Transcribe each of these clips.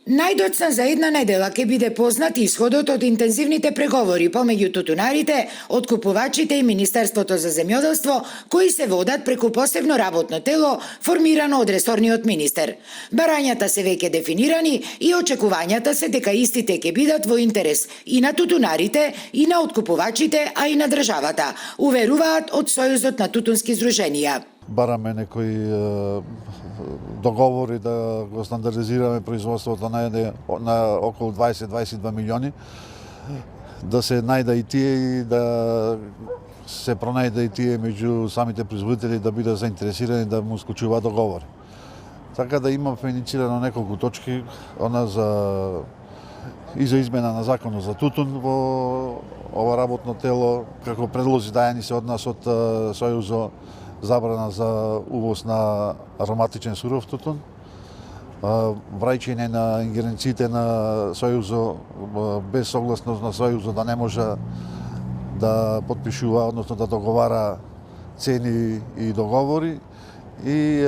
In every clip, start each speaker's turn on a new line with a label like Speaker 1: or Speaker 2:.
Speaker 1: Најдоцна за една недела ќе биде познат исходот од интензивните преговори помеѓу тутунарите, откупувачите и Министерството за земјоделство, кои се водат преку посебно работно тело формирано од ресорниот министер. Барањата се веќе дефинирани и очекувањата се дека истите ќе бидат во интерес и на тутунарите, и на откупувачите, а и на државата, уверуваат од Сојузот на тутунски здруженија.
Speaker 2: Бараме некои договори да го стандардизираме производството на околу 20-22 милиони, да се најда и тие и да се пронајде и тие меѓу самите производители да бидат заинтересирани да му скочуваат договори. Така да има инициирано неколку точки, и за измена на законот за тутун во ова работно тело, како предлози дајани се од нас од Сојузо, забрана за увоз на ароматичен суров тутун, враќање на ингеренциите на Сојузо без согласност на Сојузо да не може да подпишува, односно да договара цени и договори, и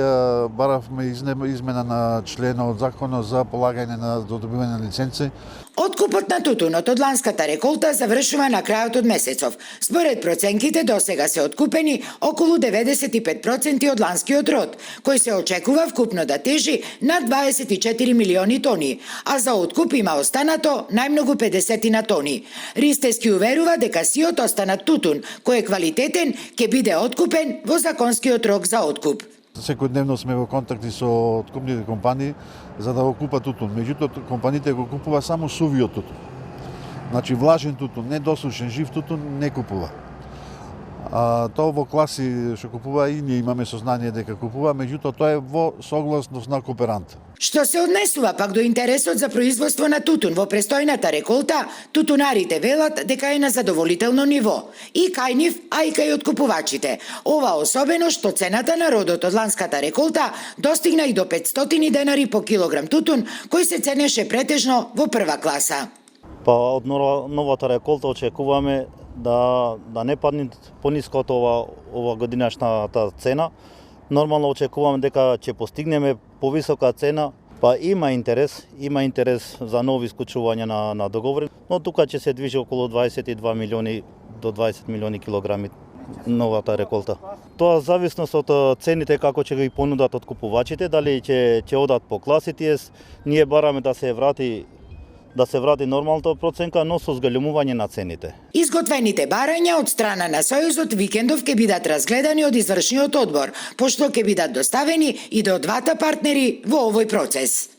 Speaker 2: баравме измена на членот од законот за полагање на добивање на лиценци.
Speaker 1: Откупот на тутунот од ланската реколта завршува на крајот од месецов. Според проценките досега се откупени околу 95% од ланскиот род, кој се очекува вкупно да тежи над 24 милиони тони, а за откуп има останато најмногу 50 на тони. Ристески уверува дека сиот останат тутун, кој е квалитетен, ќе биде откупен во законскиот рок за откуп.
Speaker 2: Секојдневно сме во контакти со откупните компании за да го купат тутун. Меѓутоа, компаниите го купува само сувиот тутун. Значи, влажен тутун, недосушен жив тутун не купува. Тоа во класи што купува и ние имаме сознание дека купува, меѓутоа тоа е во согласност на кооперант.
Speaker 1: Што се однесува пак до интересот за производство на тутун во престојната реколта, тутунарите велат дека е на задоволително ниво. И кај нив, а и кај откупувачите. Ова особено што цената на родот од ланската реколта достигна и до 500 денари по килограм тутун, кој се ценеше претежно во прва класа.
Speaker 3: Па од новата реколта очекуваме да не падне пониско од ова годинашната цена. Нормално очекуваме дека ќе постигнеме повисока цена, па има интерес за нови исклучувања на договори, но тука ќе се движи околу 22 милиони до 20 милиони килограми новата реколта. Тоа зависност од цените како ќе ги понудат откупувачите, дали ќе одат по класите, ние бараме да се врати нормалната проценка, но со зголемување на цените.
Speaker 1: Изготвените барања од страна на Сојузот викендов ќе бидат разгледани од извршниот одбор, пошто ќе бидат доставени и до двата партнери во овој процес.